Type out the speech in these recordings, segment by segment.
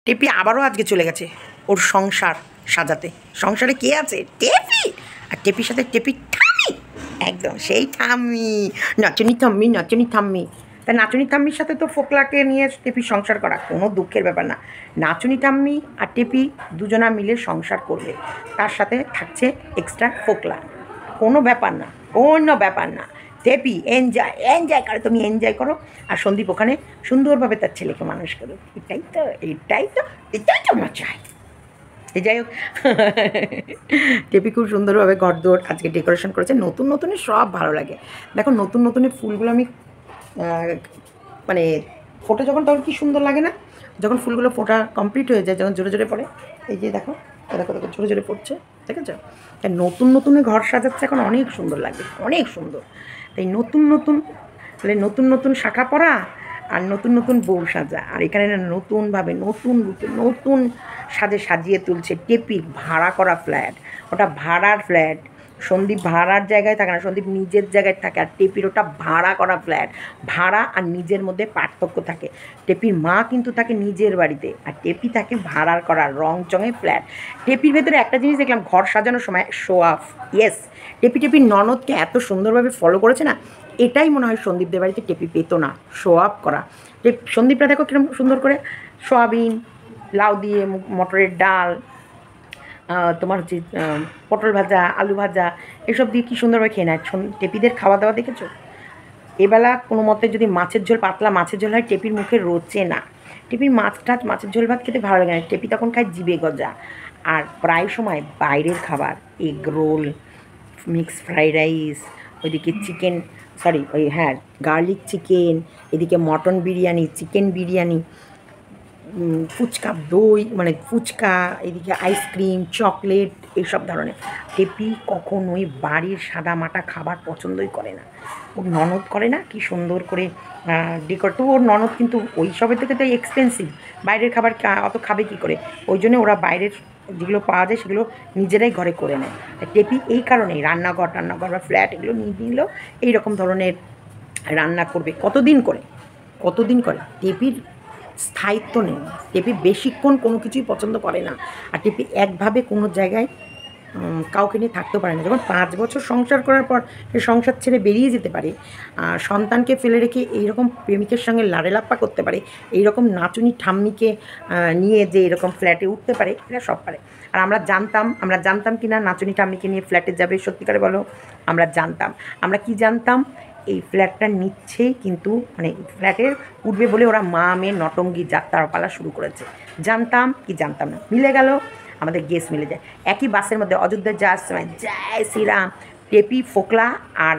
টেপি আবারও আজকে চলে গেছে ওর সংসার সাজাতে। সংসারে কে আছে? টেপি। আর টেপির সাথে টেপির ঠাম্মি, একদম সেই ঠাম্মি, নাচনি ঠাম্মি, নাচনি ঠাম্মি। তা নাচনি ঠাম্মির সাথে তো ফোকলাকে নিয়ে টেপি সংসার করা কোনো দুঃখের ব্যাপার না। নাচনি ঠাম্মি আর টেপি দুজনা মিলে সংসার করবে, তার সাথে থাকছে এক্সট্রা ফোকলা। কোনো ব্যাপার না, কোনো ব্যাপার না। টেপি এনজয় এনজয় করে, তুমি এনজয় করো, আর সন্দীপ ওখানে সুন্দরভাবে তার ছেলেকে মানুষ করো। এটাই তো এটাই তো এটাই তো আমরা চাই। এই যাই হোক, টেপি খুব সুন্দরভাবে ঘরদোর আজকে ডেকোরেশন করেছে। নতুন নতুনের সব ভালো লাগে। দেখো নতুন নতুনের ফুলগুলো আমি মানে ফোটা যখন তখন কী সুন্দর লাগে না? যখন ফুলগুলো ফোটা কমপ্লিট হয়ে যায়, যখন জোরে জোরে পড়ে, এই যে দেখো দেখো দেখো জোরে জোরে পড়ছে, ঠিক আছে? তাই নতুন নতুনের ঘর সাজাচ্ছে এখন, অনেক সুন্দর লাগে, অনেক সুন্দর। তাই নতুন নতুন তাহলে নতুন নতুন শাখা পরা আর নতুন নতুন বউ সাজা, আর এখানে নতুনভাবে নতুন রূপে নতুন সাজে সাজিয়ে তুলছে টেপির ভাড়া করা ফ্ল্যাট। ওটা ভাড়ার ফ্ল্যাট, সন্দীপ ভাড়ার জায়গায় থাকে না, সন্দীপ নিজের জায়গায় থাকে। আর টেপির ওটা ভাড়া করা ফ্ল্যাট। ভাড়া আর নিজের মধ্যে পার্থক্য থাকে। টেপির মা কিন্তু থাকে নিজের বাড়িতে, আর টেপি থাকে ভাড়ার করা রং চঙে ফ্ল্যাট। টেপির ভেতরে একটা জিনিস দেখলাম ঘর সাজানোর সময়, শো অফ। ইয়েস, টেপির ননদকে এত সুন্দরভাবে ফলো করেছে না, এটাই মনে হয় সন্দীপদের বাড়িতে টেপি পেতো না, শো আপ করা। সন্দীপরা দেখো কিরকম সুন্দর করে সয়াবিন, লাউ দিয়ে মটরের ডাল, তোমার হচ্ছে পটল ভাজা, আলু ভাজা, এসব দিয়ে কী সুন্দরভাবে খেয়ে নেয়। টেপিদের খাওয়া দাওয়া দেখেছো? এবেলা কোনো মতে যদি মাছের ঝোল, পাতলা মাছের ঝোল হয়, টেপির মুখে রোচে না। টেপির মাছের ঝোল ভাত খেতে ভালো লাগে না, টেপি তখন খায় জিবে গজা। আর প্রায় সময় বাইরের খাবার, egg roll, mix fried rice, ওইদিকে চিকেন, সরি ওই হ্যাঁ গার্লিক চিকেন, এদিকে মটন বিরিয়ানি, চিকেন বিরিয়ানি, ফুচকা, দই মানে ফুচকা, এদিকে আইসক্রিম, চকলেট, এইসব ধরনের। টেপি কখনোই বাড়ির সাদামাটা খাবার পছন্দই করে না। ওর ননদ করে না কি সুন্দর করে ডেকোর, তো ওর ননদ কিন্তু ওই সবের থেকে তো এক্সপেন্সিভ, বাইরের খাবার অত খাবে কী করে? ওই জন্য ওরা বাইরের যেগুলো পাওয়া যায় সেগুলো নিজেরাই ঘরে করে নেয়। টেপি এই কারণেই রান্নাঘর বা ফ্ল্যাট এগুলো নিয়ে নিলেও এইরকম ধরনের রান্না করবে। কতদিন করে টেপির স্থায়িত্ব নেই। টেপি বেশিক্ষণ কোনো কিছুই পছন্দ করে না। আর টেপি একভাবে কোনো জায়গায় কাউকে নিয়ে থাকতেও পারে না। যখন 5 বছর সংসার করার পর সে সংসার ছেড়ে বেরিয়ে যেতে পারে, সন্তানকে ফেলে রেখে এইরকম প্রেমিকের সঙ্গে লাড়েলাপ্পা করতে পারে, এইরকম নাচুনি ঠাম্মিকে নিয়ে যে এরকম ফ্ল্যাটে উঠতে পারে, এরা সব পারে। আর আমরা জানতাম কি না নাচুনি ঠাম্মিকে নিয়ে ফ্ল্যাটে যাবে? সত্যিকারে বলো, আমরা জানতাম। আমরা কি জানতাম? এই ফ্ল্যাটটা নিচ্ছেই কিন্তু মানে ফ্ল্যাটে উঠবে বলে ওরা মা মেয়ে নটঙ্গি যাত্রাপালা শুরু করেছে। জানতাম কি জানতাম না, মিলে গেল, আমাদের গেস মিলে যায়। একই বাসের মধ্যে অযোধ্যা যাওয়ার সময় জয় শ্রীরাম, টেপি, ফোকলা আর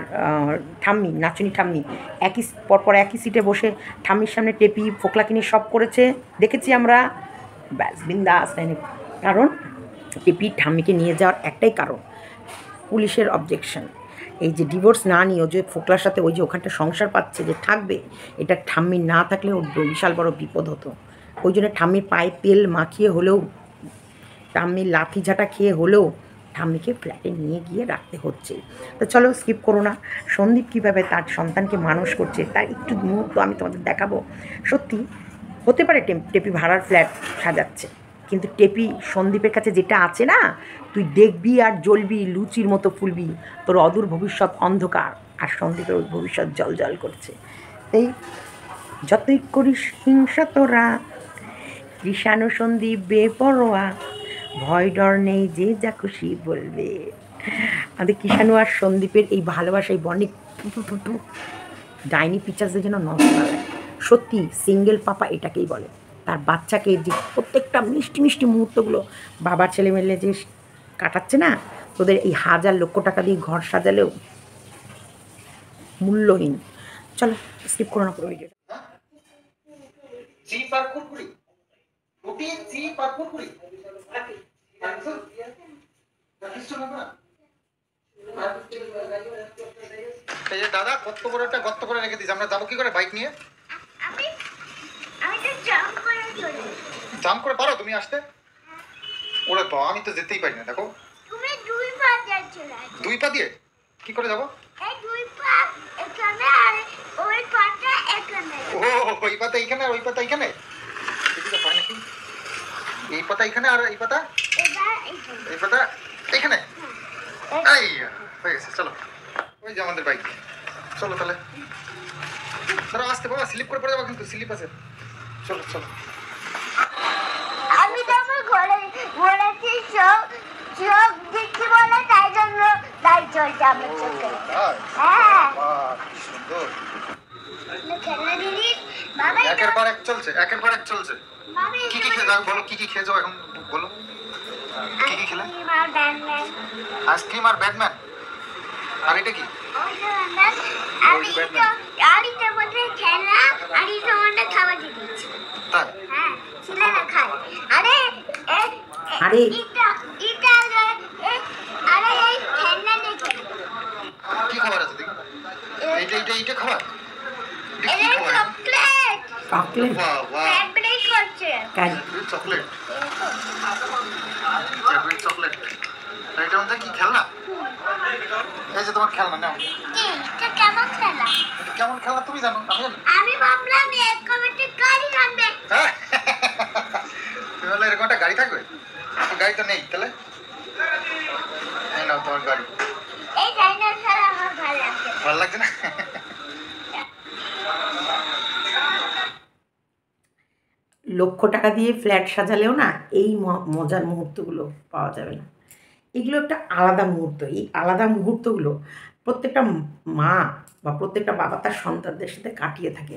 ঠাম্মি, নাচুনি ঠাম্মি একই পরপর একই সিটে বসে ঠাম্মির সামনে টেপি ফোকলাকে নিয়ে সব করেছে, দেখেছি আমরা। ব্যাস বিন্দাস। কারণ টেপি ঠাম্মিকে নিয়ে যাওয়ার একটাই কারণ, পুলিশের অবজেকশন। এই যে ডিভোর্স না নিয়ে ও যে ফোকলার সাথে ওই যে ওখানটা সংসার পাচ্ছে যে থাকবে, এটা ঠাম্মি না থাকলে ওর বিশাল বড় বিপদ হতো। ওই জন্য ঠাম্মির পায়ে তেল মাখিয়ে হলেও, ঠাম্মির লাঠি ঝাঁটা খেয়ে হলেও ঠাম্মিকে ফ্ল্যাটে নিয়ে গিয়ে রাখতে হচ্ছে। তো চলো স্কিপ করো না। সন্দীপ কীভাবে তার সন্তানকে মানুষ করছে তার একটু মুহূর্ত আমি তোমাদের দেখাবো। সত্যি হতে পারে টেপি ভাড়ার ফ্ল্যাট সাজাচ্ছে, কিন্তু টেপি সন্দীপের কাছে যেটা আছে না, তুই দেখবি আর জ্বলবি, লুচির মতো ফুলবি, তোর অদূর ভবিষ্যৎ অন্ধকার, আর সন্দীপের ওই ভবিষ্যৎ জল জল করছে। এই যতই করিস হিংসা তোরা, কৃষাণু সন্দীপ বেপরোয়া, ভয় ডর নেই যে যা খুশি বলবে। আমাদের কৃষাণু আর সন্দীপের এই ভালোবাসা, এই বন্ডিং ডাইনি পিকচার্সের জন্য নষ্ট হয়। সত্যি সিঙ্গেল পাপা এটাকেই বলে। তার বাচ্চাকে যে প্রত্যেকটা মিষ্টি মিষ্টি মুহূর্তগুলো বাবা ছেলে মেলে যে কাটাচ্ছে না, তোদের এই 1000 লক্ষ টাকা দিয়ে ঘর সাজালেও মূল্যহীন। চলো স্কিপ করো না পুরো ভিডিওটা। দাদা কত বড় একটা গর্ত করে রেখে দিস, আমরা যাবো কি করে বাইক নিয়ে? জাম করে পারো তুমি আসতে? ওরে তো আমি তো যেতেই পারি না। দেখো দুই পা দিয়ে কি করে যাবো? ও ওই পাতা এইখানে আর ওই পাতা এইখানে, হয় নাকি? এই পাতা এখানে আর এই পাতা এই পাতা এখানে। এই হয়ে গেছে, চলো ওই যে আমাদের বাইক। চলো তাহলে ধরো, আসতে বাবা, স্লিপ করে পড়ে যাবো কিন্তু, স্লিপ আছে। চলো চলো। আমি তো আমার ঘরে ঘোরাচ্ছি, চোখ চোখ দেখছি বলে তাই জন্য তাই চলছে আমার চোখে। হ্যাঁ কি সুন্দর। খেলনা জিনিস বাবা, একের পর এক চলছে, একের পর এক চলছে। বাবা কি কি খেয়ে যাও বলো, কি কি খেয়ে যাও এখন বলো, কি কি খেলে? আইসক্রিম আর ব্যাটম্যান। আর এটা কি? আরিটার মধ্যে খেলনা, আরিটার মধ্যে খাবার দিচ্ছি। তাই? হ্যাঁ, ছেলেরা খায়। আরে আরে এটা এটা আরে এই খেলনা দেখে কি খাবার আছে দেখি? এইটা এইটা এইটা খাবার? এটা কি এটা খাবার? চকলেট। চকলেট বাহ বাহ, ফ্যাব্রিক করছে। Chocolate, chocolate chocolate. এটা মধ্যে কি খেলনা? এই যে তোমার খেলনা, নাও। কি এটা কেমন খেলা? এটা কেমন খেলনা তুমি জানো, আমি জানি। আমি ভাবলাম এক কমিটি গাড়ি থাকবে। হ্যাঁ, তুমি বললে এরকম একটা গাড়ি থাকবে? তো গাড়ি তো নেই, তাহলে এই নাও তোমার গাড়ি। এই ডাইনোসর আমার ভালো লাগে। ভালো লাগছে না? লক্ষ টাকা দিয়ে ফ্ল্যাট সাজালেও না এই মজার মুহূর্তগুলো পাওয়া যাবে না। এগুলো একটা আলাদা মুহূর্ত। এই আলাদা মুহূর্তগুলো প্রত্যেকটা মা বা প্রত্যেকটা বাবা তার সন্তানদের সাথে কাটিয়ে থাকে।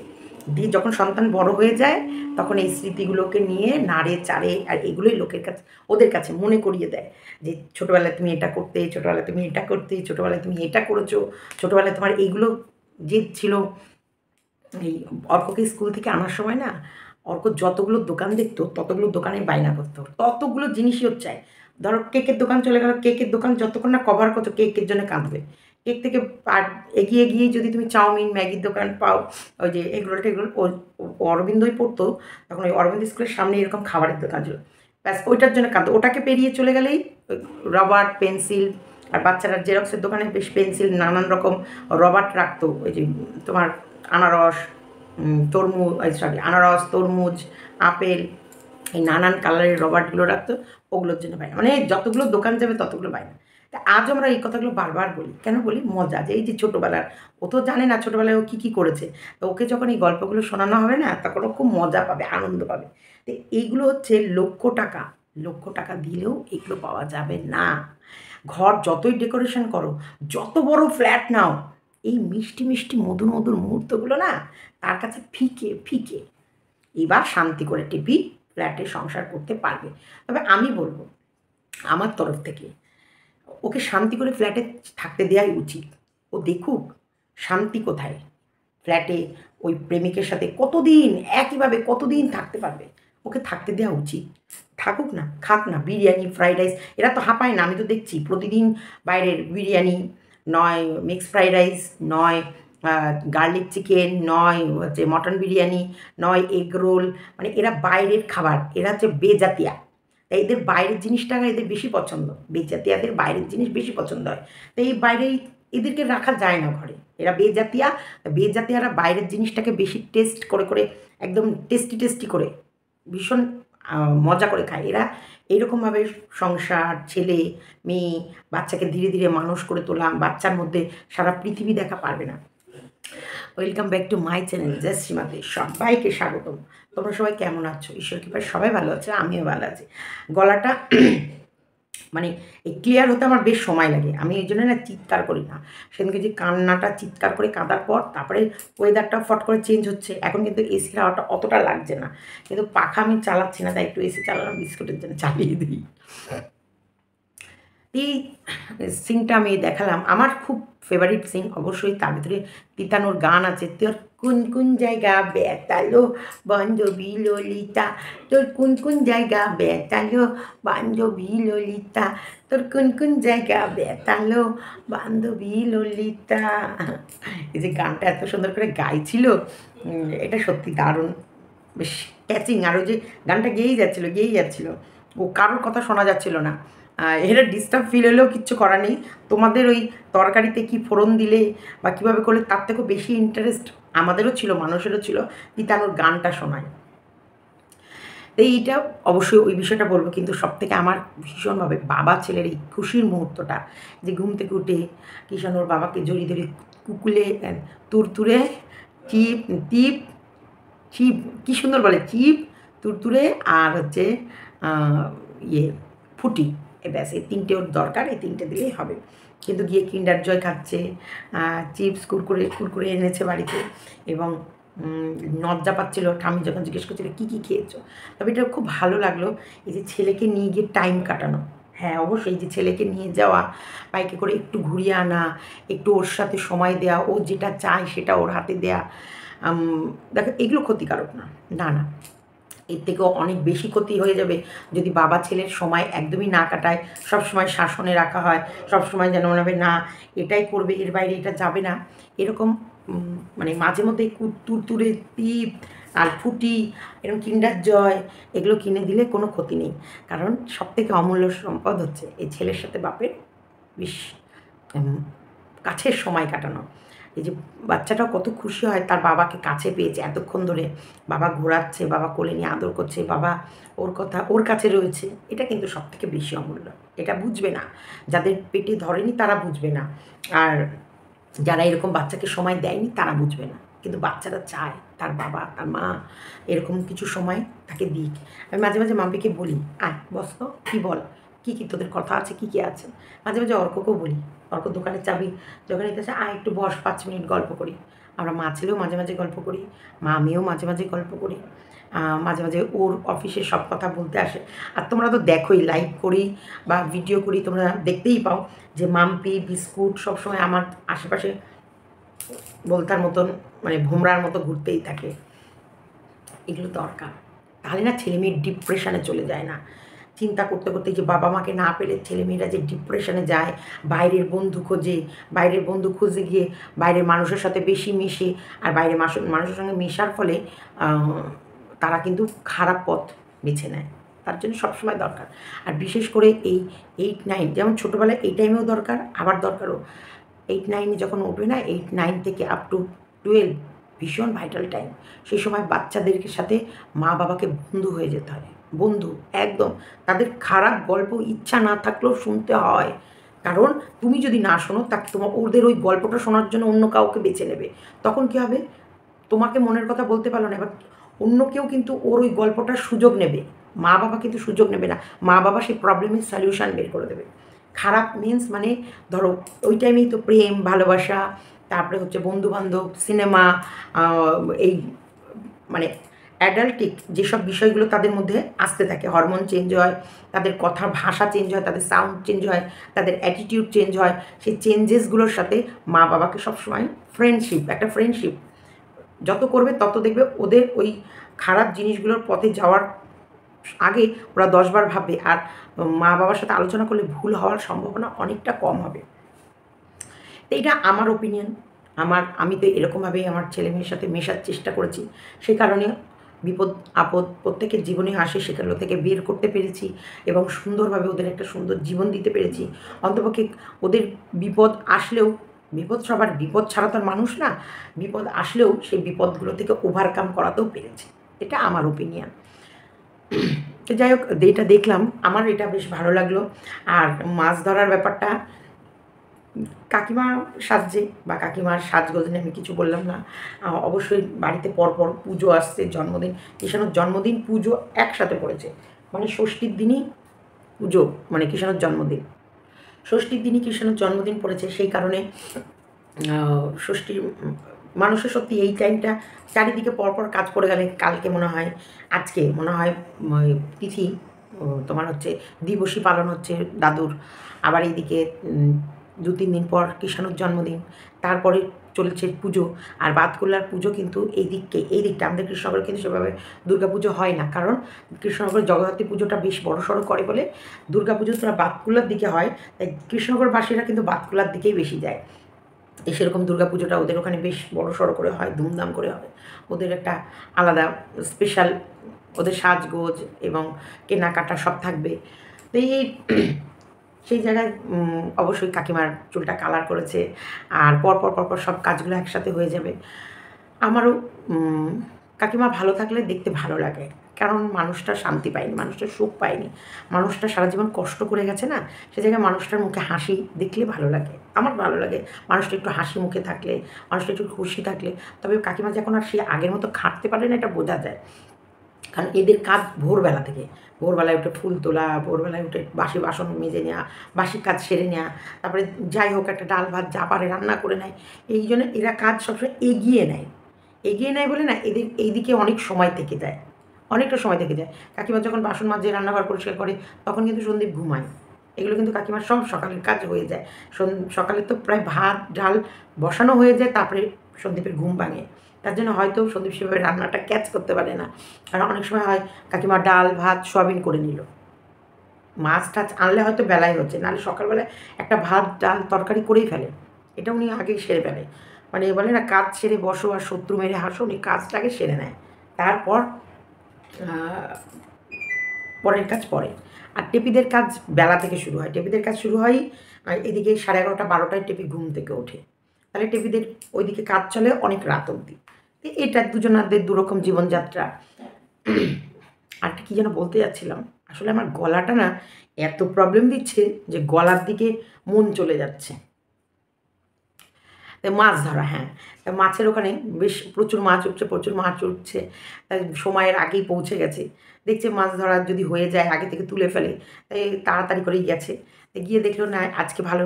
দিয়ে যখন সন্তান বড় হয়ে যায় তখন এই স্মৃতিগুলোকে নিয়ে নাড়ে চাড়ে, আর এগুলোই লোকের কাছে, ওদের কাছে মনে করিয়ে দেয় যে ছোটোবেলায় তুমি এটা করতে, ছোটোবেলায় তুমি এটা করতে, ছোটোবেলায় তুমি এটা করেছো, ছোটোবেলায় তোমার এইগুলো যে ছিল। এই অর্ককে স্কুল থেকে আনার সময় না, অর্ক যতগুলো দোকান দেখতো ততগুলো দোকানে বায়না করতো, ততগুলো জিনিসই ওর চাই। ধরো কেকের দোকান চলে গেল, কেকের দোকান যতক্ষণ না কভার করছো কেকের জন্য কাঁদবে। কেক থেকে আর এগিয়ে গিয়ে যদি তুমি চাউমিন ম্যাগির দোকান পাও, ওই যে এগরোল টেগরোল, ও অরবিন্দই পড়তো তখন, ওই অরবিন্দ স্কুলের সামনে এরকম খাবারের দোকান ছিল, ব্যাস ওইটার জন্য কাঁদতো। ওটাকে পেরিয়ে চলে গেলেই রবার পেন্সিল, আর বাচ্চারা জেরক্সের দোকানে বেশ পেন্সিল নানান রকম রবার রাখতো, ওই যে তোমার আনারস, আনারস, তরমুজ, আপেল, এই নানান কালারের রবারগুলো রাখতো, ওগুলোর জন্য বায়না। মানে যতগুলো দোকান যাবে ততগুলো বায়না। তা আজ আমরা এই কথাগুলো বারবার বলি, কেন বলি? মজা, যে এই যে ছোটোবেলার, ও তো জানে না ছোটোবেলায় ও কী কী করেছে, তো ওকে যখন এই গল্পগুলো শোনানো হবে না তখন ও খুব মজা পাবে, আনন্দ পাবে। তো এইগুলো হচ্ছে লক্ষ টাকা দিলেও এগুলো পাওয়া যাবে না। ঘর যতই ডেকোরেশন করো, যত বড় ফ্ল্যাট নাও, এই মিষ্টি মিষ্টি মধুর মধুর মুহূর্তগুলো না তার কাছে ফিকে ফিকে। এবার শান্তি করে টিপি ফ্ল্যাটে সংসার করতে পারবে। তবে আমি বলবো আমার তরফ থেকে, ওকে শান্তি করে ফ্ল্যাটে থাকতে দেওয়াই উচিত। ও দেখুক শান্তি কোথায়। ফ্ল্যাটে ওই প্রেমিকের সাথে কতদিন একইভাবে কতদিন থাকতে পারবে, ওকে থাকতে দেওয়া উচিত। থাকুক না, খাক না, বিরিয়ানি ফ্রাইড রাইস, এরা তো হাঁপায় না। আমি তো দেখছি প্রতিদিন বাইরের বিরিয়ানি, নয় মিক্সড ফ্রাইড রাইস, নয় গার্লিক চিকেন, নয় হচ্ছে মটন বিরিয়ানি, নয় এগ রোল, মানে এরা বাইরের খাবার, এরা হচ্ছে বেজাতিয়া। তাই এদের বাইরের জিনিসটা এদের বেশি পছন্দ, বেজাতিয়াদের বাইরের জিনিস বেশি পছন্দ হয়। তো এই বাইরেই এদেরকে রাখা যায় না ঘরে, এরা বেজাতিয়া। বেজাতিয়ারা বাইরের জিনিসটাকে বেশি টেস্ট করে করে, একদম টেস্টি টেস্টি করে ভীষণ মজা করে খায়। এরা এইরকমভাবে সংসার, ছেলে মেয়ে, বাচ্চাকে ধীরে ধীরে মানুষ করে তোলা, বাচ্চার মধ্যে সারা পৃথিবী দেখা পারবে না। Welcome back to my channel just সীমাতে সবাইকে স্বাগতম। তোমরা সবাই কেমন আছো? ঈশ্বর কৃপায় সবাই ভালো আছে, আমিও ভালো আছি। গলাটা মানে এই ক্লিয়ার হতে আমার বেশ সময় লাগে, আমি এই জন্য না চিৎকার করি না। সেদিনকে যে কান্নাটা চিৎকার করে কাঁদার পর তারপরে ওয়েদারটা ফট করে চেঞ্জ হচ্ছে, এখন কিন্তু এসির হাওয়াটা অতটা লাগছে না, কিন্তু পাখা আমি চালাচ্ছি না, তাই একটু এসি চালালাম, বিস্কুটের জন্য চালিয়ে দিই। এই সিনটা আমি দেখালাম, আমার খুব ফেভারিট সিন অবশ্যই। তার ভিতরে তিতানোর গান আছে, তোর কোন কোন জায়গা বেতালো বান্ধবী ললিতা, তোর কোন কোন জায়গা বেতালো বান্ধবী ললিতা, তোর কোন কোন জায়গা বেতালো বান্ধবী ললিতা। এই যে গানটা এত সুন্দর করে গাইছিল, এটা সত্যি দারুণ, বেশ ক্যাচিং। আর ওই যে গানটা গেয়েই যাচ্ছিলো, ও কারোর কথা শোনা যাচ্ছিল না। এটা ডিস্টার্ব ফিল হলেও কিচ্ছু করার নেই। তোমাদের ওই তরকারিতে কি ফোড়ন দিলে বা কীভাবে করলে তার থেকেও বেশি ইন্টারেস্ট আমাদেরও ছিল, মানুষেরও ছিল তিতানোর গানটা শোনায়। তো এইটা অবশ্যই ওই বিষয়টা বলবো, কিন্তু সবথেকে আমার ভীষণভাবে বাবা ছেলের এই খুশির মুহূর্তটা, যে ঘুম থেকে উঠে কিষাণ ওর বাবাকে জড়িয়ে ধরে কুকুলে তুরতুরে চিপ টিপ চিপ, কী সুন্দর বলে, চিপ, তুরতুরে আর হচ্ছে ইয়ে ফুটি, ব্যাস এই 3টে ওর দরকার, এই 3টে দিলেই হবে। কিন্তু গিয়ে কিন্ডার জয় খাচ্ছে, চিপস কুরকুরে এনেছে বাড়িতে, এবং লজ্জা পাচ্ছিল ঠাম্মি যখন জিজ্ঞেস করছিল কী কী খেয়েছো। তবে এটা খুব ভালো লাগলো, এই যে ছেলেকে নিয়ে গিয়ে টাইম কাটানো। হ্যাঁ অবশ্যই, যে ছেলেকে নিয়ে যাওয়া, বাইকে করে একটু ঘুরিয়ে আনা, একটু ওর সাথে সময় দেওয়া, ও যেটা চায় সেটা ওর হাতে দেয়া, দেখো এগুলো ক্ষতিকারক না, না না, এর থেকেও অনেক বেশি ক্ষতি হয়ে যাবে যদি বাবা ছেলের সময় একদমই না কাটায়, সবসময় শাসনে রাখা হয়, সবসময় যেন মনে হবে না এটাই করবে, এর বাইরে এটা যাবে না, এরকম মানে মাঝে মধ্যে তুরতুরে টিপ আর ফুটি, এরকম কিন্ডার জয় এগুলো কিনে দিলে কোনো ক্ষতি নেই। কারণ সবথেকে অমূল্য সম্পদ হচ্ছে এই ছেলের সাথে বাপের বেশ কাছের সময় কাটানো। এই যে বাচ্চাটাও কত খুশি হয় তার বাবাকে কাছে পেয়েছে এতক্ষণ ধরে, বাবা ঘোরাচ্ছে, বাবা কোলে নিয়ে আদর করছে, বাবা ওর কথা ওর কাছে রয়েছে, এটা কিন্তু সবথেকে বেশি অমূল্য। এটা বুঝবে না, যাদের পেটে ধরেনি তারা বুঝবে না, আর যারা এরকম বাচ্চাকে সময় দেয়নি তারা বুঝবে না, কিন্তু বাচ্চারা চায় তার বাবা তার মা এরকম কিছু সময় তাকে দিক। আমি মাঝে মাঝে মাম্পিকে বলি, আয় বস তো, কী বল, কী কী তোদের কথা আছে, কী কী আছে। মাঝে মাঝে অর্ককেও বলি, অর্ক দোকানের চাবি যখন নিতে আসে, আয় একটু বস 5 মিনিট গল্প করি। আমরা মা ছেলেও মাঝে মাঝে গল্প করি, মা আমিও মাঝে মাঝে গল্প করি, মাঝে মাঝে ওর অফিসের সব কথা বলতে আসে। আর তোমরা তো দেখোই, লাইভ করি বা ভিডিও করি, তোমরা দেখতেই পাও যে মাম্পি বিস্কুট সবসময় আমার আশেপাশে বলতার মতন মানে ভোমরার মতো ঘুরতেই থাকে। এগুলো দরকার, তাহলে না ছেলেমেয়ের ডিপ্রেশনে চলে যায় না। চিন্তা করতে করতে যে বাবা মাকে না পেলে ছেলেমেয়েরা যে ডিপ্রেশনে যায়, বাইরের বন্ধু খোঁজে, বাইরের বন্ধু খুঁজে গিয়ে বাইরের মানুষের সাথে বেশি মিশে, আর বাইরের মানুষের সঙ্গে মেশার ফলে তারা কিন্তু খারাপ পথ বেছে নেয়। তার জন্য সবসময় দরকার। আর বিশেষ করে এই 8-9, যেমন ছোটোবেলায় এই টাইমেও দরকার, আবার দরকারও 8-9 যখন উঠবে না, 8-9 থেকে আপ টু 12 ভীষণ ভাইটাল টাইম। সেই সময় বাচ্চাদের সাথে মা বাবাকে বন্ধু হয়ে যেতে হয়, বন্ধু একদম। তাদের খারাপ গল্প ইচ্ছা না থাকলেও শুনতে হয়, কারণ তুমি যদি না শোনো তাকে ওদের ওই গল্পটা শোনার জন্য অন্য কাউকে বেছে নেবে। তখন কী হবে, তোমাকে মনের কথা বলতে পারলো না, এবার অন্য কেউ কিন্তু ওর ওই গল্পটার সুযোগ নেবে, মা বাবা কিন্তু সুযোগ নেবে না, মা বাবা সেই প্রবলেমের সলিউশন বের করে দেবে। খারাপ মিন্স মানে ধরো ওই টাইমেই তো প্রেম ভালোবাসা, তারপরে হচ্ছে বন্ধুবান্ধব, সিনেমা, এই মানে অ্যাডাল্টিক যেসব বিষয়গুলো তাদের মধ্যে আসতে থাকে, হরমোন চেঞ্জ হয়, তাদের কথার ভাষা চেঞ্জ হয়, তাদের সাউন্ড চেঞ্জ হয়, তাদের অ্যাটিটিউড চেঞ্জ হয়, সেই চেঞ্জেসগুলোর সাথে মা বাবাকে সবসময় একটা ফ্রেন্ডশিপ যত করবে তত দেখবে ওদের ওই খারাপ জিনিসগুলোর পথে যাওয়ার আগে ওরা 10 বার ভাববে, আর মা বাবার সাথে আলোচনা করলে ভুল হওয়ার সম্ভাবনা অনেকটা কম হবে। তো এটা আমার ওপিনিয়ন, আমি তো এরকমভাবেই আমার ছেলেমেয়ের সাথে মেশার চেষ্টা করেছি, সেই কারণে বিপদ আপদ প্রত্যেকের জীবনে আসে, সেগুলো থেকে বের করতে পেরেছি এবং সুন্দরভাবে ওদের একটা সুন্দর জীবন দিতে পেরেছি। অন্তপক্ষে ওদের বিপদ আসলেও, বিপদ ছাড়া তো আর মানুষ না, বিপদ আসলেও সেই বিপদগুলো থেকে ওভারকাম করাতেও পেরেছি, এটা আমার ওপিনিয়ন। তো যাই হোক, এটা দেখলাম, আমার এটা বেশ ভালো লাগলো। আর মাছ ধরার ব্যাপারটা কাকিমা সাজছে বা কাকিমার সাজগোজ নিয়ে আমি কিছু বললাম না। অবশ্যই বাড়িতে পরপর পুজো আসছে, জন্মদিন, কিষাণুর জন্মদিন পুজো একসাথে পড়েছে, মানে ষষ্ঠীর দিনই পুজো, মানে কিষাণুর জন্মদিন, ষষ্ঠীর দিনই কিষাণুর জন্মদিন পড়েছে। সেই কারণে ষষ্ঠীর মানুষের সত্যি এই টাইমটা চারিদিকে পরপর কাজ করে গেলে, কালকে মনে হয়, আজকে মনে হয় তিথি তোমার হচ্ছে দিবসী পালন হচ্ছে দাদুর, আবার এইদিকে 2-3 দিন পর কিষাণুর জন্মদিন, তারপরে চলছে পুজো। আর বাতকুল্লার পুজো কিন্তু এই দিকটা আমাদের কৃষ্ণনগরে কিন্তু সেভাবে দুর্গা পুজো হয় না, কারণ কৃষ্ণনগরের জগদ্ধাত্রী পুজোটা বেশ বড়সড় করে বলে দুর্গা পুজো তোরা বাতকুল্লার দিকে হয়, তাই কৃষ্ণনগরবাসীরা কিন্তু বাতকুল্লার দিকেই বেশি যায়। সেরকম দুর্গা পুজোটা ওদের ওখানে বেশ বড়সড় করে হয়, ধুমধাম করে হয়, ওদের একটা আলাদা স্পেশাল, ওদের সাজগোজ এবং কেনাকাটা সব থাকবে। তো সেই জায়গায় অবশ্যই কাকিমার চুলটা কালার করেছে, আর পরপর সব কাজগুলো একসাথে হয়ে যাবে। আমারও কাকিমা ভালো থাকলে দেখতে ভালো লাগে, কারণ মানুষটা শান্তি পায়নি, মানুষটা সুখ পায়নি, মানুষটা সারা জীবন কষ্ট করে গেছে না, সে জায়গায় মানুষটার মুখে হাসি দেখলে ভালো লাগে, আমার ভালো লাগে। মানুষটা একটু হাসি মুখে থাকলে, মানুষটা একটু খুশি থাকলে। তবে কাকিমা যখন আর সে আগের মতো খাটতে পারে না, এটা বোঝা যায়। কারণ এদের কাজ ভোরবেলা থেকে, ভোরবেলায় উঠে ফুল তোলা, ভোরবেলায় উঠে বাসি বাসন মেজে নেওয়া, বাসি কাজ সেরে নেওয়া, তারপরে যাই হোক একটা ডাল ভাত যা পারে রান্না করে নেয়। এই জন্য এরা কাজ সবসময় এগিয়ে নেয়, এগিয়ে নেয় বলে না এদের এইদিকে অনেক সময় থেকে যায়, অনেকটা সময় থেকে যায়। কাকিমা যখন বাসন মাজে, রান্নাঘর পরিষ্কার করে, তখন কিন্তু সন্দীপ ঘুমায়। এগুলো কিন্তু কাকিমার সব সকালের কাজ হয়ে যায়। সকালে তো প্রায় ভাত ডাল বসানো হয়ে যায়, তারপরে সন্দীপের ঘুম ভাঙে। তার জন্য হয়তো সন্দীপ সেভাবে রান্নাটা ক্যাচ করতে পারে না। কারণ অনেক সময় হয় কাকিমা ডাল ভাত সোয়াবিন করে নিল, মাছ টাছ আনলে হয়তো বেলায় হচ্ছে, নাহলে সকালবেলায় একটা ভাত ডাল তরকারি করেই ফেলে। এটা উনি আগেই সেরে ফেলে, মানে বলে না কাজ সেরে বসো আর শত্রু মেরে হাসো, উনি কাজটাকে সেরে নেয়, তারপর পরের কাজ পরে। আর টেপিদের কাজ বেলা থেকে শুরু হয়, টেপিদের কাজ শুরু হয় এদিকে 11:30 12টায় টেপি ঘুম থেকে ওঠে, তাহলে টেপিদের ওইদিকে কাজ চলে অনেক রাত অবধি। এটা দুজনাদের দুরকম জীবনযাত্রা। আর কী যেন বলতে যাচ্ছিলাম, আসলে আমার গলাটা না এত প্রবলেম দিচ্ছে যে গলার দিকে মন চলে যাচ্ছে। মাছ ধরা, হ্যাঁ, মাছের ওখানে বেশ প্রচুর মাছ উঠছে, প্রচুর মাছ উঠছে, সময়ের আগেই পৌঁছে গেছে। দেখছে মাছ ধরা যদি হয়ে যায় আগে থেকে তুলে ফেলে, তাই তাড়াতাড়ি করেই গেছে। গিয়ে দেখলো না আজকে ভালো,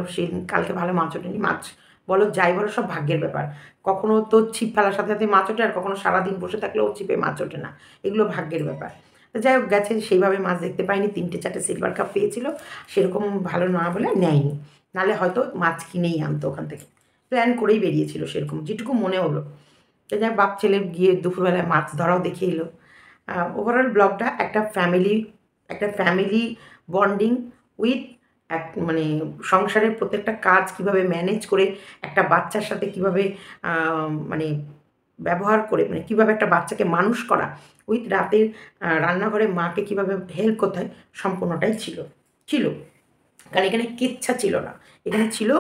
কালকে ভালো মাছ ওঠেনি। মাছ বলো যাই বলো সব ভাগ্যের ব্যাপার, কখনো তো ছিপ ফেলার সাথে সাথে মাছ ওঠে, আর কখনো সারাদিন বসে থাকলেও ছিপে মাছ ওঠে না, এগুলো ভাগ্যের ব্যাপার। তো যাই হোক গেছে, সেইভাবে মাছ দেখতে পায়নি, 3-4টে সিলভার কাপ পেয়েছিল, সেরকম ভালো না বলে নেয়নি, নাহলে হয়তো মাছ কিনেই আনতো ওখান থেকে, প্ল্যান করেই বেরিয়েছিল সেরকম যেটুকু মনে হলো। তো যাই বাপ ছেলে গিয়ে দুপুরবেলায় মাছ ধরাও দেখে এলো। ওভারঅল ব্লগটা একটা ফ্যামিলি বন্ডিং উইথ মানে সংসারের প্রত্যেকটা কাজ কিভাবে ম্যানেজ করে একটা বাচ্চার সাথে কিভাবে মানে ব্যবহার করে, মানে কীভাবে একটা বাচ্চাকে মানুষ করা, উইথ রাতের রান্নাঘরে মাকে কীভাবে হেল্প করতে হয়, সম্পূর্ণটাই ছিল। কারণ এখানে কিচ্ছা ছিল না, এখানে ছিল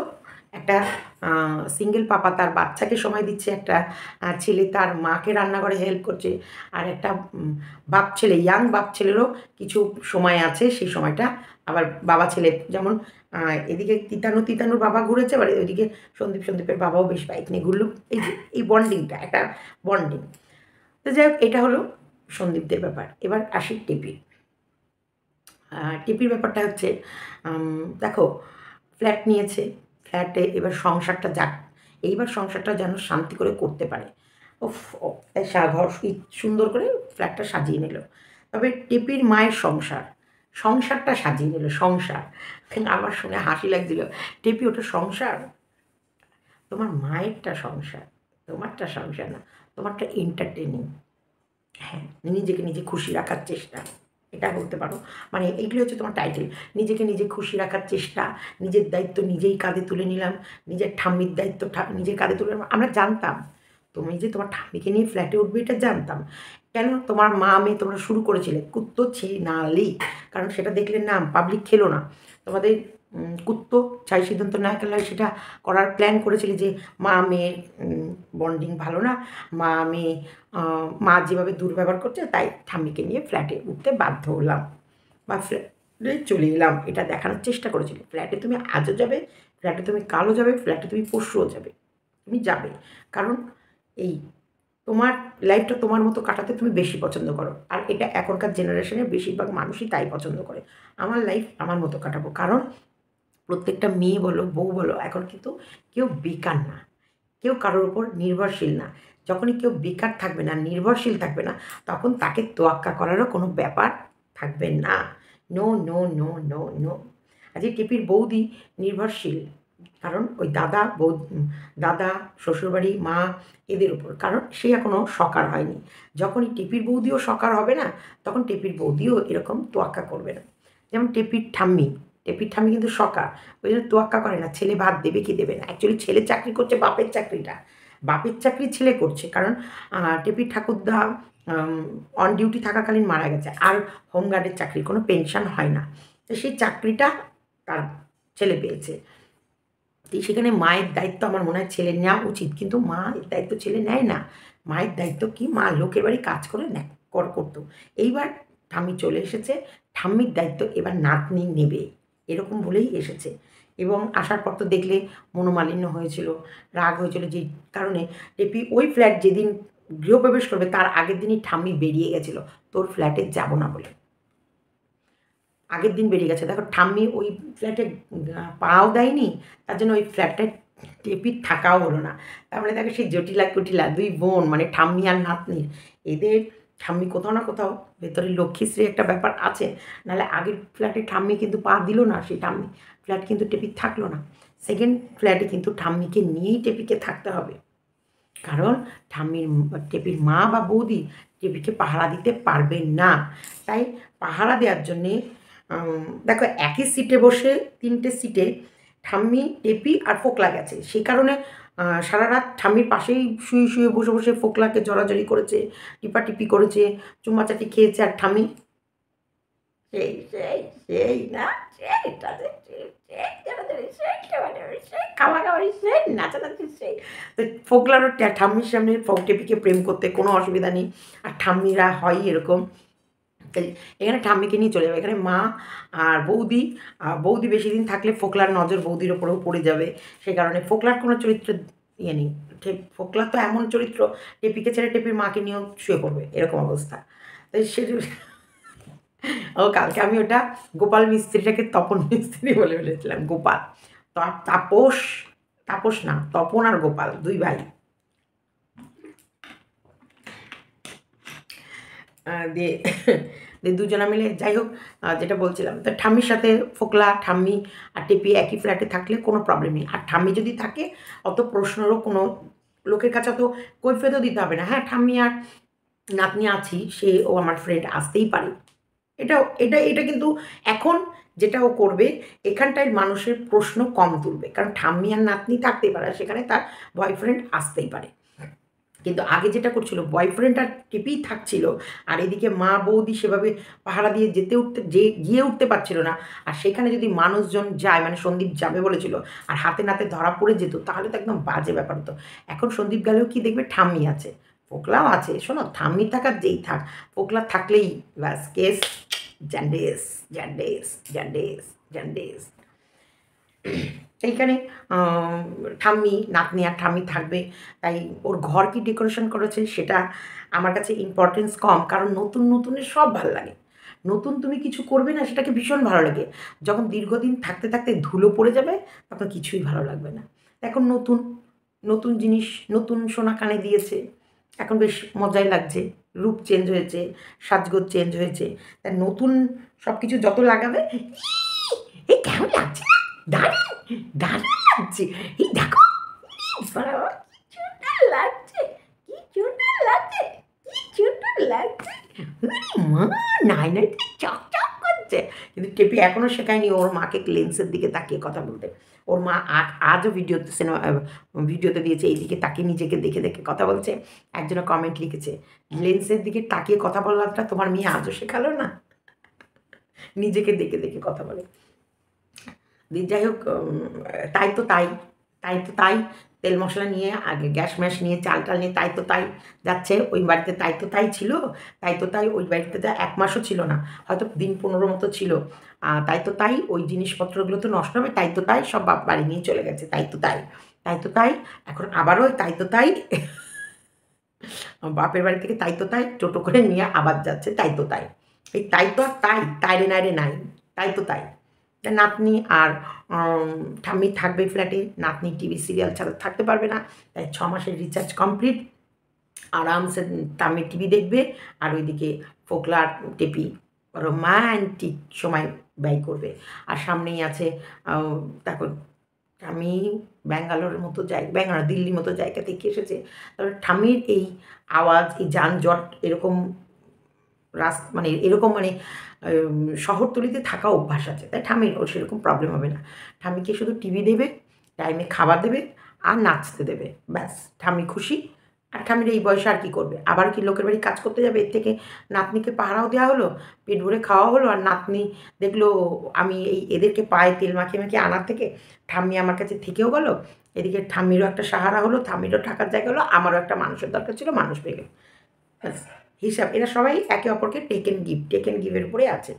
একটা সিঙ্গেল পাপা তার বাচ্চাকে সময় দিচ্ছে, একটা ছেলে তার মাকে রান্নাঘরে হেল্প করছে, আর একটা বাপ ছেলে, ইয়াং বাপ ছেলেরও কিছু সময় আছে, সেই সময়টা আবার বাবা ছেলে, যেমন এদিকে তিতানুর বাবা ঘুরেছে, এবার ওইদিকে সন্দীপের বাবাও বেশ বাইক নিয়ে ঘুরলো। এই যে এই বন্ডিংটা একটা বন্ডিং। তো যাই হোক এটা হলো সন্দীপদের ব্যাপার। এবার আসি টিপির ব্যাপারটা হচ্ছে, দেখো ফ্ল্যাট নিয়েছে, ফ্ল্যাটে এবার সংসারটা যাক, এইবার সংসারটা যেন শান্তি করে করতে পারে। তাই ঘর সুন্দর করে ফ্ল্যাটটা সাজিয়ে নিল। তবে টেপির মায়ের সংসারটা সাজিয়ে নিল, সংসার। আমার শুনে হাসি লাগছিল, টেপি ওটা সংসার, তোমার মায়েরটা সংসার, তোমারটা সংসার না, তোমারটা এন্টারটেনিং। হ্যাঁ, নিজেকে নিজে খুশি রাখার চেষ্টা, এটা বলতে পারো। মানে এইগুলো হচ্ছে তোমার টাইটেল, নিজেকে নিজে খুশি রাখার চেষ্টা, নিজের দায়িত্ব নিজেই কাঁধে তুলে নিলাম, নিজের ঠাম্মির দায়িত্ব নিজের কাঁধে তুলে নিলাম। আমরা জানতাম তুমি যে তোমার ঠাম্মিকে নিয়ে ফ্ল্যাটে উঠবে, এটা জানতাম। কেন তোমার মা মেয়ে তোমরা শুরু করেছিলে কুত্তো ছিনালি, কারণ সেটা দেখলে না পাবলিক খেলো না, তোমাদের কুত্তো ছাই সিদ্ধান্ত না খেলে সেটা করার প্ল্যান করেছিলে যে মা মেয়ের বন্ডিং ভালো না, মা যেভাবে দুর্ব্যবহার করছে, তাই ঠাম্মিকে নিয়ে ফ্ল্যাটে উঠতে বাধ্য হলাম বা ফ্ল্যাটে চলে এলাম, এটা দেখানোর চেষ্টা করেছিলে। ফ্ল্যাটে তুমি আজও যাবে, ফ্ল্যাটে তুমি কালও যাবে, ফ্ল্যাটে তুমি পরশুও যাবে, তুমি যাবে, কারণ এই তোমার লাইফটা তোমার মতো কাটাতে তুমি বেশি পছন্দ করো, আর এটা এখনকার জেনারেশনের বেশিরভাগ মানুষই তাই পছন্দ করে। আমার লাইফ আমার মতো কাটাবো, কারণ প্রত্যেকটা মেয়ে বলো বউ বলো এখন কিন্তু কেউ বেকার না, কেউ কারোর ওপর নির্ভরশীল না। যখনই কেউ বেকার থাকবে না, নির্ভরশীল থাকবে না, তখন তাকে তোয়াক্কা করারও কোনো ব্যাপার থাকবে না। No no no no no. আজকে টিপির বৌদি নির্ভরশীল, কারণ ওই দাদা শ্বশুরবাড়ি মা এদের উপর, কারণ সে এখনও সকার হয়নি। যখনই টেপির বৌদিও সকার হবে না, তখন টেপির বৌদিও এরকম তোয়াক্কা করবে না। যেমন টেপির ঠাম্মি কিন্তু সকার, ওই জন্য তোয়াক্কা করে না ছেলে ভাত দেবে কি দেবে না। অ্যাকচুয়ালি ছেলে চাকরি করছে, বাপের চাকরি ছেলে করছে, কারণ টেপির ঠাকুরদা অন ডিউটি থাকাকালীন মারা গেছে, আর হোমগার্ডের চাকরি, কোনো পেনশন হয় না, তো সেই চাকরিটা তার ছেলে পেয়েছে। সেখানে মায়ের দায়িত্ব আমার মনে হয় ছেলে নেওয়া উচিত, কিন্তু মায়ের দায়িত্ব ছেলে নেয় না। মায়ের দায়িত্ব কি, মা লোকের বাড়ি কাজ করে নেয়, করতো। এইবার ঠাম্মি চলে এসেছে, ঠাম্মির দায়িত্ব এবার নাতনি নেবে, এরকম বলেই এসেছে। এবং আসার পর তো দেখলে মনোমালিন্য হয়েছিল, রাগ হয়েছিল, যে কারণে টেপি ওই ফ্ল্যাট যেদিন গৃহপ্রবেশ করবে তার আগের দিনই ঠাম্মি বেরিয়ে গেছিলো তোর ফ্ল্যাটে যাব না বলে। আগের দিন বেরিয়ে গেছে। দেখো ঠাম্মি ওই ফ্ল্যাটে পাও দেয়নি, তার জন্য ওই ফ্ল্যাটটায় টেপির থাকাও হলো না। তারপরে দেখো সেই জটিলা কুটিলা দুই বোন, মানে ঠাম্মি আর নাতনির, এদের ঠাম্মি কোথাও না কোথাও ভেতরে লক্ষ্মীশ্রী একটা ব্যাপার আছে। নাহলে আগের ফ্ল্যাটে ঠাম্মি কিন্তু পা দিল না, সেই ঠাম্মি ফ্ল্যাট কিন্তু টেপির থাকলো না। সেকেন্ড ফ্ল্যাটে কিন্তু ঠাম্মিকে নিয়েই টেপিকে থাকতে হবে, কারণ টেপির মা বা বৌদি টেপিকে পাহারা দিতে পারবে না। তাই পাহারা দেওয়ার জন্যে দেখো একই সিটে বসে 3টে সিটে ঠাম্মি, টেপি আর ফোকলা গেছে। সেই কারণে সারা রাত ঠাম্মির পাশেই শুয়ে শুয়ে বসে বসে ফোকলাকে জড়াজড়ি করেছে, টিপাটিপি করেছে, চুমাচাটি খেয়েছে। আর ঠাম্মি সেই সেই সেই না সেইটা খাওয়াখাওয়ারি সেই নাচানাচি সেই। তো ফোকলারও ঠাম্মির সামনে টেপিকে প্রেম করতে কোনো অসুবিধা নেই। আর ঠাম্মিরা হয় এরকম, এখানে ঠাম্মিকে নিয়ে চলে যাবে। এখানে মা আর বৌদি, বৌদি বেশি দিন থাকলে ফোকলার নজর বৌদির ওপরেও পড়ে যাবে। সেই কারণে ফোকলার কোনো চরিত্র ইয়ে নেই। ফোকলার তো এমন চরিত্র, টেপিকে ছেড়ে টেপির মাকে নিয়েও শুয়ে পড়বে, এরকম অবস্থা। তো সে ও কালকে আমি ওটা গোপাল মিস্ত্রিটাকে তপন মিস্ত্রি বলে ফেলেছিলাম। গোপাল, তাপস, তাপস না, তপন আর গোপাল দুই ভাই। দিয়ে দুজনা মিলে, যাই হোক যেটা বলছিলাম, তো ঠাম্মির সাথে ফোকলা, ঠাম্মি আর টেপি একই ফ্ল্যাটে থাকলে কোনো প্রবলেম নেই। আর ঠাম্মি যদি থাকে অত প্রশ্নেরও কোনো লোকের কাছে অত কৈফিয়তও দিতে হবে না। হ্যাঁ, ঠাম্মি আর নাতনি আছি, সে ও আমার ফ্রেন্ড, আসতেই পারে। এটা এটা এটা কিন্তু এখন যেটা ও করবে, এখানটায় মানুষের প্রশ্ন কম তুলবে, কারণ ঠাম্মি আর নাতনি থাকতেই পারে, সেখানে তার বয়ফ্রেন্ড আসতেই পারে। কিন্তু আগে যেটা করছিল, বয়ফ্রেন্ড আর টিপিই থাকছিল, আর এদিকে মা বৌদি সেভাবে পাহারা দিয়ে গিয়ে উঠতে পারছিল না। আর সেখানে যদি মানুষজন যায়, মানে সন্দীপ যাবে বলেছিল, আর হাতে নাতে ধরা পড়ে যেত, তাহলে তো একদম বাজে ব্যাপার হতো। এখন সন্দীপ গেলেও কি দেখবে, ঠাম্মি আছে, ফোকলাও আছে। শোনো, ঠাম্মি থাকার যেই থাক, ফোকলা থাকলেই ব্যাস কেস জ্যান্ডেস জ্যান্ডেস জ্যান্ডেস জ্যান্ডেস। সেইখানে ঠাম্মি, নাতনি আর ঠাম্মি থাকবে। তাই ওর ঘর কি ডেকোরেশন করেছে সেটা আমার কাছে ইম্পর্টেন্স কম, কারণ নতুন নতুনের সব ভালো লাগে। নতুন তুমি কিছু করবে না, সেটাকে ভীষণ ভালো লাগে। যখন দীর্ঘদিন থাকতে থাকতে ধুলো পড়ে যাবে, তখন কিছুই ভালো লাগবে না। এখন নতুন নতুন জিনিস, নতুন সোনা কানে দিয়েছে, এখন বেশ মজাই লাগছে। রূপ চেঞ্জ হয়েছে, সাজগোজ চেঞ্জ হয়েছে। তাই নতুন সব কিছু যত লাগাবে, এই কেমন লাগছে, দারুণ দারুণ লাগছে, এই দেখো কি সুন্দর লাগছে, কি সুন্দর লাগছে, কি সুন্দর লাগছে, মা নাই নাই চকচক করছে। কিন্তু টেপি এখনও শেখায়নি ওর মাকে লেন্সের দিকে তাকিয়ে কথা বলতে। ওর মা আজও ভিডিওতে দিয়েছে, এইদিকে তাকিয়ে নিজেকে দেখে দেখে কথা বলছে। একজনে কমেন্ট লিখেছে, লেন্সের দিকে তাকিয়ে কথা বলাটা তোমার মেয়ে আজও শেখালো না, নিজেকে দেখে দেখে কথা বলে। যাই হোক, তাই তো তাই, তাই তো তাই, তেল মশলা নিয়ে, আগে গ্যাস ম্যাস নিয়ে, চাল টাল নিয়ে, তাই তো তাই যাচ্ছে। ওই বাড়িতে তাই তো তাই ছিল, তাই তো তাই ওই বাড়িতে যা 1 মাসও ছিল না, হয়তো দিন 15 মতো ছিল। তাই তো তাই ওই জিনিসপত্রগুলো তো নষ্ট হবে, তাই তো তাই সব বাপ বাড়ি নিয়ে চলে গেছে, তাই তো তাই, তাই তো তাই। এখন আবারও তাই তো তাই বাপের বাড়ি থেকে তাই তো তাই টোটো করে নিয়ে আবার যাচ্ছে, তাই তো তাই। এই তাই তো আর তাই, তাইরে নাইরে নাই, তাই তো তাই। নাতনি আর ঠাম্মি থাকবে ফ্ল্যাটে, নাতনি টিভি সিরিয়াল ছাড়া থাকতে পারবে না। তাই 6 মাসের রিচার্জ কমপ্লিট, আরামসে ঠাম্মি টিভি দেখবে, আর ওইদিকে ফোকলা টেপি রোম্যান্টিক সময় ব্যয় করবে। আর সামনেই আছে, তারপর ঠাম্মি ব্যাঙ্গালোরের মতো ব্যাঙ্গালোর দিল্লির মতো জায়গা থেকে এসেছে। তারপর ঠাম্মির এই আওয়াজ, এই যানজট, এরকম মানে এরকম মানে শহরতলিতে থাকা অভ্যাস আছে, তাই ঠাম্মির ওর সেরকম প্রবলেম হবে না। ঠাম্মিকে শুধু টিভি দেবে, টাইমে খাবার দেবে, আর নাচতে দেবে, ব্যাস ঠাম্মি খুশি। আর ঠাম্মির এই বয়সে আর কী করবে, আবার কি লোকের বাড়ি কাজ করতে যাবে? এর থেকে নাতনিকে পাহারাও দেওয়া হলো, পেট ভরে খাওয়া হলো, আর নাতনি দেখলো আমি এদেরকে পায়ে তেল মাখিয়ে মাখিয়ে আনার থেকে ঠাম্মি আমার কাছে থেকেও গেলো। এদিকে ঠাম্মিরও একটা সাহারা হলো, ঠাম্মিরও থাকার জায়গা হলো, আমারও একটা মানুষের দরকার ছিল, মানুষ পেয়ে গেল, ব্যাস। হিসাব, এরা সবাই একে অপরকে টেক অ্যান্ড গিভের উপরে আছে।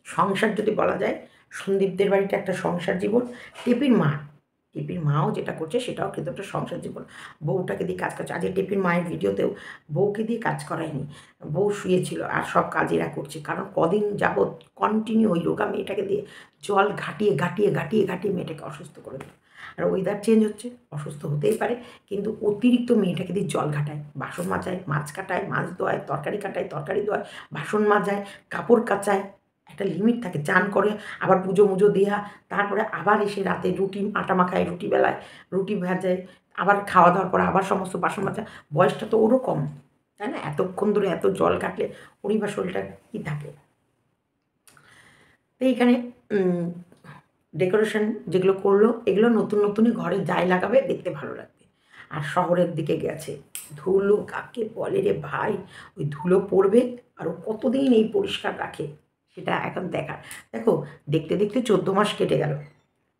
সংসার যদি বলা যায়, সন্দীপদের বাড়িটা একটা সংসার জীবন। টেপির মাও যেটা করছে সেটাও কিন্তু একটা সংসার জীবন। বউটাকে দিয়ে কাজ করছে। আজকে টেপির মায়ের ভিডিওতেও বউকে দিয়ে কাজ করায়নি, বউ শুয়েছিল আর সব কাজ এরা করছে। কারণ কদিন যাবৎ কন্টিনিউ ওই রোগা মেয়েটাকে দিয়ে জল ঘাটিয়ে মেয়েটাকে অসুস্থ করে দিল। আর ওয়েদার চেঞ্জ হচ্ছে, অসুস্থ হতেই পারে, কিন্তু অতিরিক্ত মেয়েটাকে দিয়ে জল ঘাটায়, বাসন মাজায়, মাছ কাটায়, মাছ ধোয়, তরকারি কাটায়, তরকারি ধোয়, বাসন মাজায়, কাপড় কাচায়। একটা লিমিট থাকে, চান করে আবার পুজো মুজো দেওয়া, তারপরে আবার এসে রাতে রুটি আটা মাখায়, রুটি বেলায়, রুটি ভাজায়, আবার খাওয়া দাওয়ার পরে আবার সমস্ত বাসন মাজা। বয়সটা তো ওরও কম, তাই না? এতক্ষণ ধরে এত জল কাটলে ওরই বা শরীরটা কী থাকে। তো এইখানে ডেকোরেশন যেগুলো করলো, এগুলো নতুন নতুনই ঘরে যাই লাগাবে দেখতে ভালো লাগবে। আর শহরের দিকে গেছে, ধুলো কাকে বলে রে ভাই, ওই ধুলো পড়বে আর ও কতদিন এই পরিষ্কার রাখে সেটা এখন দেখার। দেখো, দেখতে দেখতে 14 মাস কেটে গেল,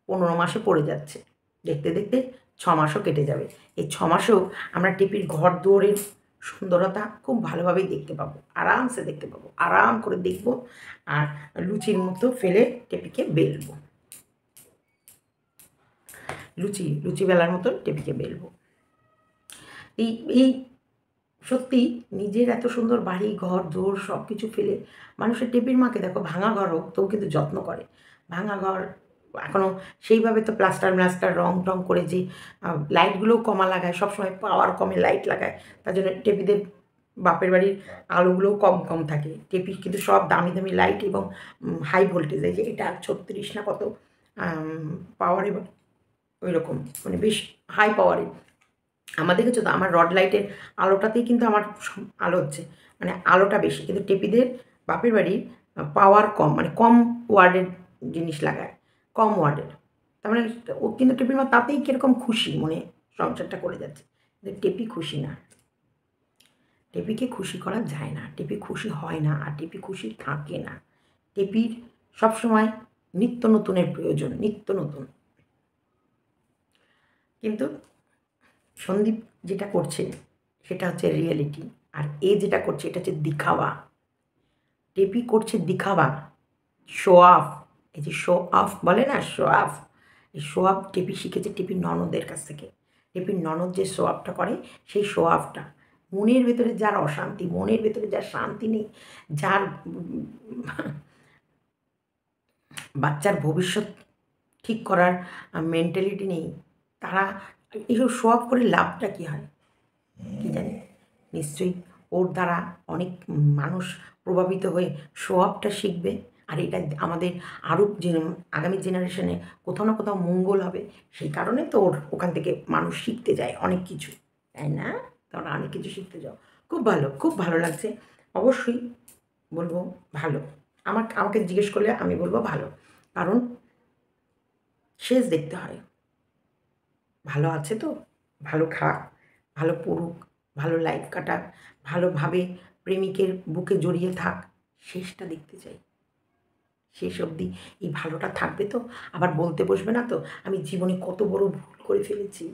15 মাসে পড়ে যাচ্ছে, দেখতে দেখতে 6 মাসও কেটে যাবে। এই 6 মাসেও আমরা টিপির ঘর দুয়ারের সুন্দরতা খুব ভালোভাবেই দেখতে পাবো, আরামসে দেখতে পাবো, আরাম করে দেখবো। আর লুচির মতো ফেলে টেপিকে বেলবো, লুচি বেলার মতন টেপিকে বেলবো। এই এই সত্যি নিজের এত সুন্দর বাড়ি ঘর দোর সব কিছু ফেলে মানুষের টেপির মাকে দেখো, ভাঙা ঘর হোক তবু কিন্তু যত্ন করে। ভাঙা ঘর এখনও সেইভাবে তো প্লাস্টার রং টং করে যে লাইটগুলোও কমা লাগায়, সবসময় পাওয়ার কমে লাইট লাগায়, তার জন্য টেপিদের বাপের বাড়ির আলোগুলোও কম থাকে। টেপির কিন্তু সব দামি দামি লাইট এবং হাই ভোল্টেজ, এই যে এটা 36 না কত পাওয়ারে, ওই রকম মানে বেশ হাই পাওয়ারে। আমার দেখেছো তো, আমার রড লাইটের আলোটাতেই কিন্তু আমার আলো হচ্ছে, মানে আলোটা বেশি, কিন্তু টেপিদের বাপের বাড়ির পাওয়ার কম, মানে কম ওয়ার্ডের জিনিস লাগায়, কম ওয়ার্ডের। তার মানে ও কিন্তু টেপির মা তাতেই কীরকম খুশি, মনে সংসারটা করে যাচ্ছে, কিন্তু টেপি খুশি না। টেপিকে খুশি করা যায় না, টেপি খুশি হয় না, আর টেপি খুশি থাকে না। টেপির সবসময় নিত্য নতুনের প্রয়োজন, নিত্য নতুন। কিন্তু সন্দীপ যেটা করছে সেটা হচ্ছে রিয়েলিটি, আর এ যেটা করছে এটা হচ্ছে দিখাওয়া। টেপি করছে দিখাওয়া, শো অফ। এই যে শো অফ বলে না, শো অফ, এই শো অফ টেপি শিখেছে টেপির ননদের কাছ থেকে। টেপির ননদ যে শো অফটা করে, সেই শো অফটা মনের ভেতরে যার অশান্তি, মনের ভেতরে যার শান্তি নেই, যার বাচ্চার ভবিষ্যৎ ঠিক করার মেন্টালিটি নেই, তারা এইসব শো অফ করে লাভটা কী হয় কী জানি। নিশ্চয়ই ওর দ্বারা অনেক মানুষ প্রভাবিত হয়ে শো অফটা শিখবে, আর এটা আমাদের আরও আগামী জেনারেশনে কোথাও না কোথাও মঙ্গল হবে। সেই কারণে তো ওর ওখান থেকে মানুষ শিখতে যায় অনেক কিছু, তাই না? তোমরা অনেক কিছু শিখতে যাও, খুব ভালো লাগছে। অবশ্যই বলবো ভালো, আমাকে জিজ্ঞেস করলে আমি বলবো ভালো, কারণ শেষ দেখতে হয়। ভালো আছে তো, ভালো খাক, ভালো পড়ুক, ভালো লাইফ কাটাক, ভালোভাবে প্রেমিকের বুকে জড়িয়ে থাক, শেষটা দেখতে চাই। শেষ অবধি এই ভালোটা থাকবে তো, আবার বলতে বসবে না তো আমি জীবনে কত বড় ভুল করে ফেলেছি,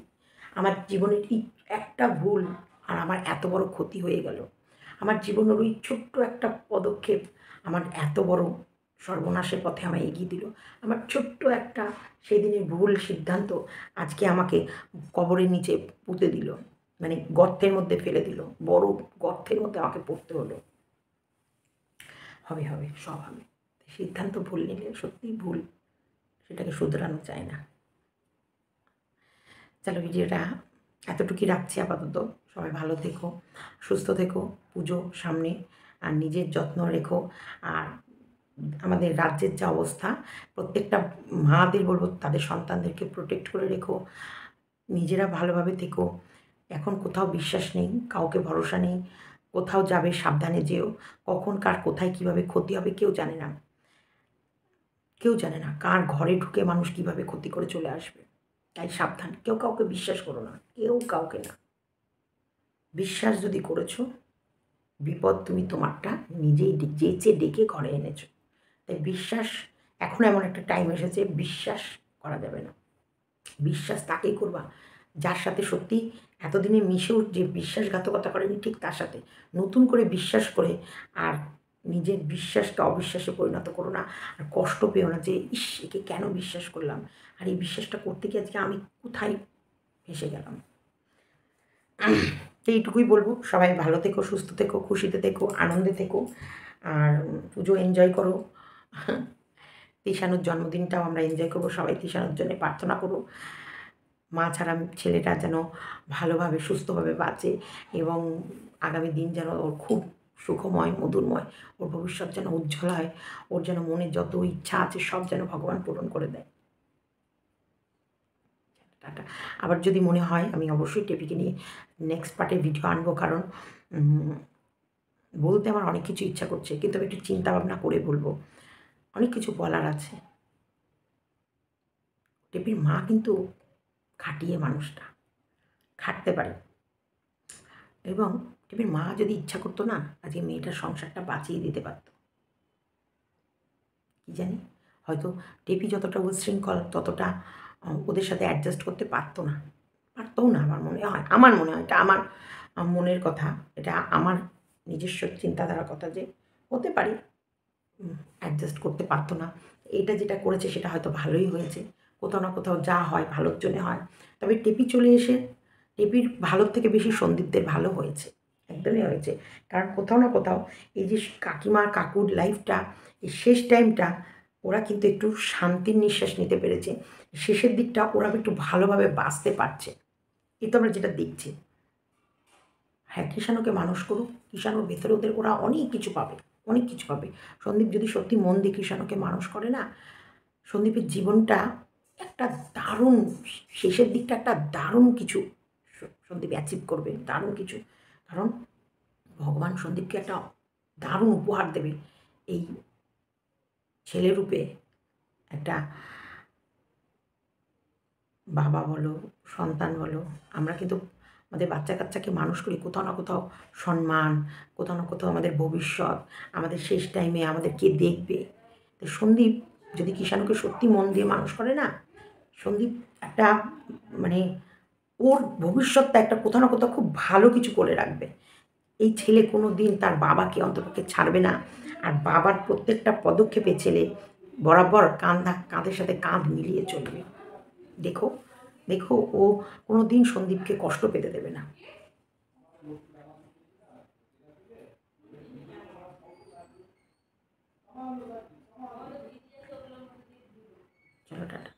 আমার জীবনের এই একটা ভুল আর আমার এত বড় ক্ষতি হয়ে গেল, আমার জীবনের ওই ছোট্ট একটা পদক্ষেপ আমার এত বড় সর্বনাশের পথে আমায় এগিয়ে দিল, আমার ছোট্ট একটা সেদিনের ভুল সিদ্ধান্ত আজকে আমাকে কবরের নিচে পুঁতে দিল, মানে গর্তের মধ্যে ফেলে দিল, বড় গর্তের মধ্যে আমাকে পড়তে হলো। হবে সব হবে, সিদ্ধান্ত ভুল নিলে সত্যিই ভুল, সেটাকে শুধরানো যায় না। চলো, ভিডিওটা এতটুকুই রাখছি আপাতত। সবাই ভালো থেকো, সুস্থ থেকো, পুজো সামনে, আর নিজের যত্ন রেখো। আর আমাদের রাজ্যের যা অবস্থা, প্রত্যেকটা মাদের বলবো তাদের সন্তানদেরকে প্রোটেক্ট করে রেখো, নিজেরা ভালোভাবে থেকো। এখন কোথাও বিশ্বাস নেই, কাউকে ভরসা নেই, কোথাও যাবে সাবধানে যেও, কখন কার কোথায় কীভাবে ক্ষতি হবে কেউ জানে না, কার ঘরে ঢুকে মানুষ কীভাবে ক্ষতি করে চলে আসবে। তাই সাবধান, কেউ কাউকে বিশ্বাস করো না, কেউ কাউকে না। বিশ্বাস যদি করেছো, বিপদ তুমি তোমারটা নিজেই যেচে ডেকে ঘরে এনেছো। তাই বিশ্বাস, এখন এমন একটা টাইম এসেছে বিশ্বাস করা যাবে না। বিশ্বাস তাকেই করবা যার সাথে সত্যি এতদিনে মিশেও যে বিশ্বাসঘাতকতা করেনি ঠিক তার সাথে নতুন করে বিশ্বাস করে আর নিজের বিশ্বাসকে অবিশ্বাসে পরিণত করো না। আর কষ্ট পেও না যে ইস একে কেন বিশ্বাস করলাম, আর এই বিশ্বাসটা করতে গিয়ে আজকে আমি কোথায় ফেঁসে গেলাম। তো এইটুকুই বলবো, সবাই ভালো থেকো, সুস্থ থেকো, খুশিতে থেকো, আনন্দে থেকো, আর পুজো এনজয় করো। তিশানুর জন্মদিনটাও আমরা এনজয় করবো, সবাই তিশানুর জন্য প্রার্থনা করো। মা ছাড়া ছেলেটা যেন ভালোভাবে সুস্থভাবে বাঁচে এবং আগামী দিন যেন ওর খুব সুখময় মধুরময়, ওর ভবিষ্যৎ যেন উজ্জ্বল হয়, ওর যেন মনে যত ইচ্ছা আছে সব যেন ভগবান পূরণ করে দেয়। টাটা। আবার যদি মনে হয় আমি অবশ্যই টেপিকে নিয়ে নেক্সট পার্টে ভিডিও আনবো, কারণ বলতে আমার অনেক কিছু ইচ্ছা করছে, কিন্তু আমি একটু চিন্তা ভাবনা করে বলবো, অনেক কিছু বলার আছে। টেপির মা কিন্তু খাটিয়ে মানুষটা, খাটতে পারে, এবং টেপির মা যদি ইচ্ছা করতো না আজকে মেয়েটার সংসারটা বাঁচিয়ে দিতে পারত। কী জানি, হয়তো টেপি যতটা উচ্ছৃঙ্খল ততটা ওদের সাথে অ্যাডজাস্ট করতে পারতো না, পারতও না। আমার মনে হয় এটা আমার মনের কথা, এটা আমার নিজস্ব চিন্তাধারার কথা যে হতে পারে অ্যাডজাস্ট করতে পারতো না। এটা যেটা করেছে সেটা হয়তো ভালোই হয়েছে, কোথাও না কোথাও যা হয় ভালোর জন্যে হয়। তবে টেপি চলে এসে টেপির ভালোর থেকে বেশি সন্দীপদের ভালো হয়েছে, একদমই হয়েছে। কারণ কোথাও না কোথাও এই যে কাকিমা কাকুর লাইফটা, এই শেষ টাইমটা ওরা কিন্তু একটু শান্তির নিঃশ্বাস নিতে পেরেছে। শেষের দিকটা ওরা একটু ভালোভাবে বাঁচতে পারছে, এ তো আমরা যেটা দেখছি। হ্যাঁ, কৃষাণুকে মানুষ করুক, কৃষাণুর ভেতরে ওদের ওরা অনেক কিছু পাবে, অনেক কিছু পাবে। সন্দীপ যদি সত্যি মন দিয়ে কৃষাণুকে মানুষ করে না, সন্দীপের জীবনটা একটা দারুণ, শেষের দিকটা একটা দারুণ কিছু সন্দীপ অ্যাচিভ করবে, দারুণ কিছু। কারণ ভগবান সন্দীপকে একটা দারুণ উপহার দেবে, এই ছেলে রূপে একটা বাবা বলো, সন্তান বলো, আমরা কিন্তু আমাদের বাচ্চা কাচ্চাকে মানুষ করি কোথাও না কোথাও সম্মান, কোথাও না কোথাও আমাদের ভবিষ্যৎ, আমাদের শেষ টাইমে আমাদের কে দেখবে। তো সন্দীপ যদি কৃষাণুকে সত্যি মন দিয়ে মানুষ করে না, সন্দীপ একটা মানে ওর ভবিষ্যৎটা একটা কোথাও না কোথাও খুব ভালো কিছু করে রাখবে। এই ছেলে কোনো দিন তার বাবাকে অন্তপক্ষে ছাড়বে না, আর বাবার প্রত্যেকটা পদক্ষেপে ছেলে বরাবর কাঁধের সাথে কাঁধ মিলিয়ে চলবে। দেখো, দেখো ও কোনো দিন সন্দীপকে কষ্ট পেতে দেবে না। চলো টাটা।